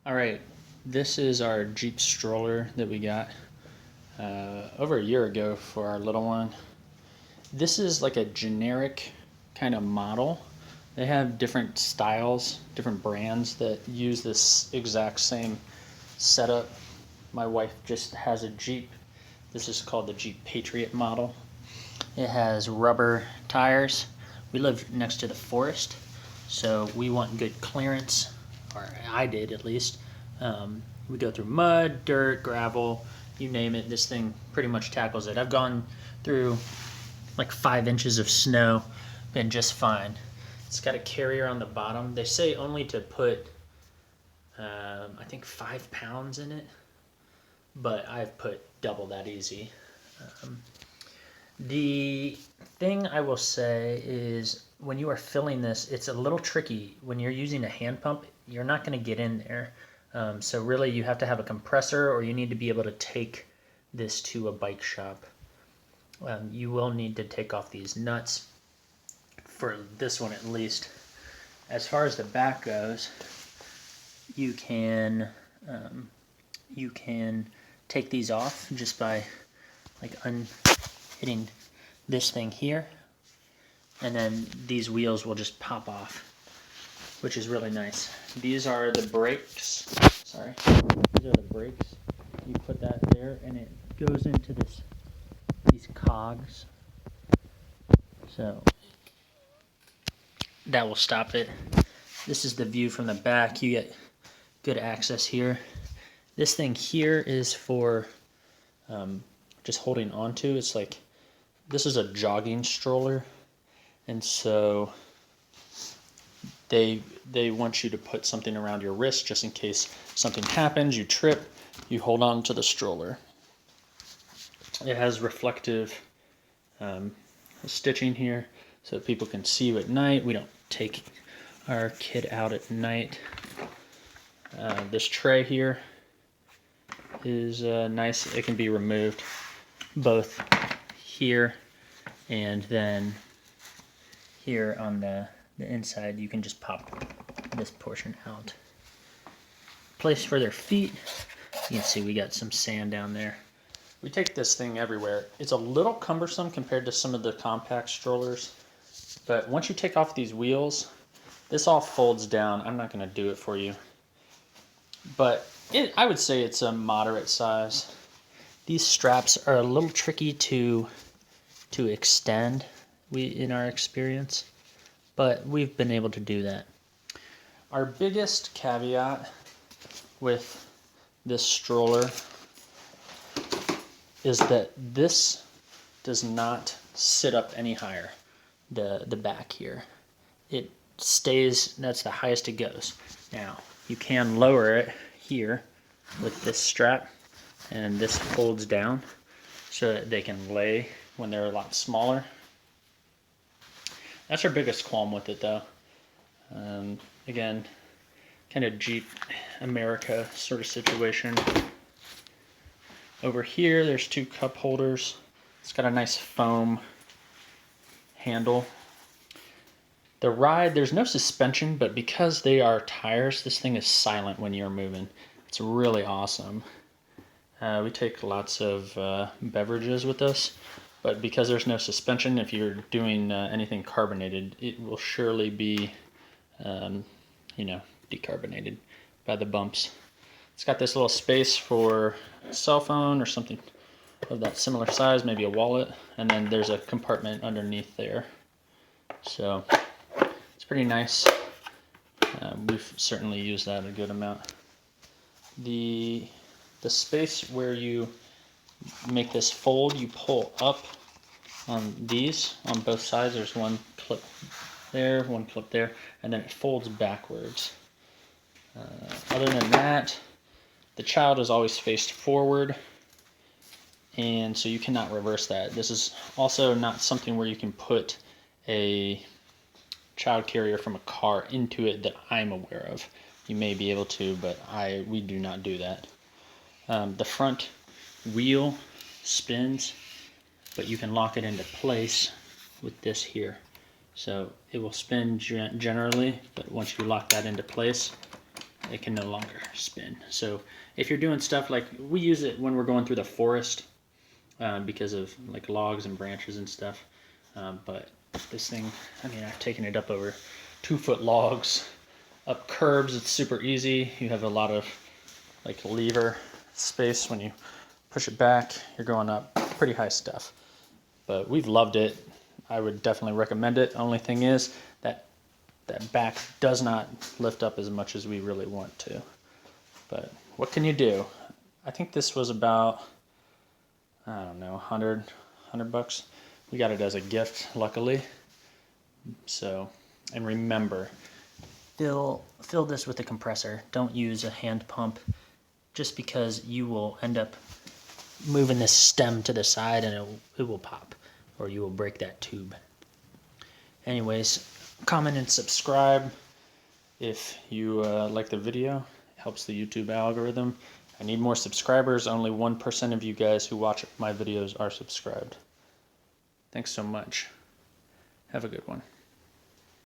All right, this is our Jeep stroller that we got over a year ago for our little one. This is like a generic kind of model. They have different styles, different brands that use this exact same setup. My wife just has a Jeep. This is called the Jeep Patriot model. It has rubber tires. We live next to the forest, so we want good clearance, or I did at least. We go through mud, dirt, gravel, you name it. This thing pretty much tackles it. I've gone through like 5 inches of snow, been just fine. It's got a carrier on the bottom. They say only to put, I think 5 pounds in it, but I've put double that easy. The thing I will say is when you are filling this, it's a little tricky. When you're using a hand pump, you're not going to get in there. So really you have to have a compressor, or you need to be able to take this to a bike shop. You will need to take off these nuts for this one at least. As far as the back goes, you can take these off just by like hitting this thing here, and then these wheels will just pop off, which is really nice. These are the brakes. Sorry, these are the brakes. You put that there, and it goes into these cogs. So that will stop it. This is the view from the back. You get good access here. This thing here is for just holding onto. It's like, this is a jogging stroller, and so they want you to put something around your wrist just in case something happens, you trip, you hold on to the stroller. It has reflective stitching here so that people can see you at night. We don't take our kid out at night. This tray here is nice. It can be removed both here and then here on the inside. You can just pop this portion out. Place for their feet. You can see we got some sand down there. We take this thing everywhere. It's a little cumbersome compared to some of the compact strollers, but once you take off these wheels, this all folds down. I'm not going to do it for you, but I would say it's a moderate size. These straps are a little tricky to extend, in our experience, but we've been able to do that. Our biggest caveat with this stroller is that this does not sit up any higher, the back here. It stays, that's the highest it goes. Now, you can lower it here with this strap, and this folds down so that they can lay when they're a lot smaller. That's our biggest qualm with it, though. Again, kind of Jeep America sort of situation. Over here, there's 2 cup holders. It's got a nice foam handle. The ride, there's no suspension, but because they are tires, this thing is silent when you're moving. It's really awesome. We take lots of beverages with us, but because there's no suspension, if you're doing anything carbonated, it will surely be, decarbonated by the bumps. It's got this little space for a cell phone or something of that similar size, maybe a wallet, and then there's a compartment underneath there. So it's pretty nice. We've certainly used that a good amount. The space where you make this fold, you pull up on these on both sides. There's one clip there, one clip there, and then it folds backwards. Other than that, the child is always faced forward, and so you cannot reverse that. This is also not something where you can put a child carrier from a car into it that I'm aware of. You may be able to, but we do not do that. The front wheel spins, but you can lock it into place with this here. So it will spin generally, but once you lock that into place, it can no longer spin. So if you're doing stuff like, we use it when we're going through the forest because of like logs and branches and stuff. But this thing, I mean, I've taken it up over 2-foot logs, up curbs. It's super easy. You have a lot of like lever space when you push it back. You're going up pretty high stuff. But we've loved it. I would definitely recommend it. Only thing is that back does not lift up as much as we really want to. But what can you do? I think this was about, I don't know, 100 bucks. We got it as a gift, luckily. So, and remember, fill this with a compressor. Don't use a hand pump, just because you will end up moving this stem to the side and it will pop, or you will break that tube. Anyways, comment and subscribe if you like the video. It helps the YouTube algorithm. I need more subscribers. Only 1% of you guys who watch my videos are subscribed. Thanks so much. Have a good one.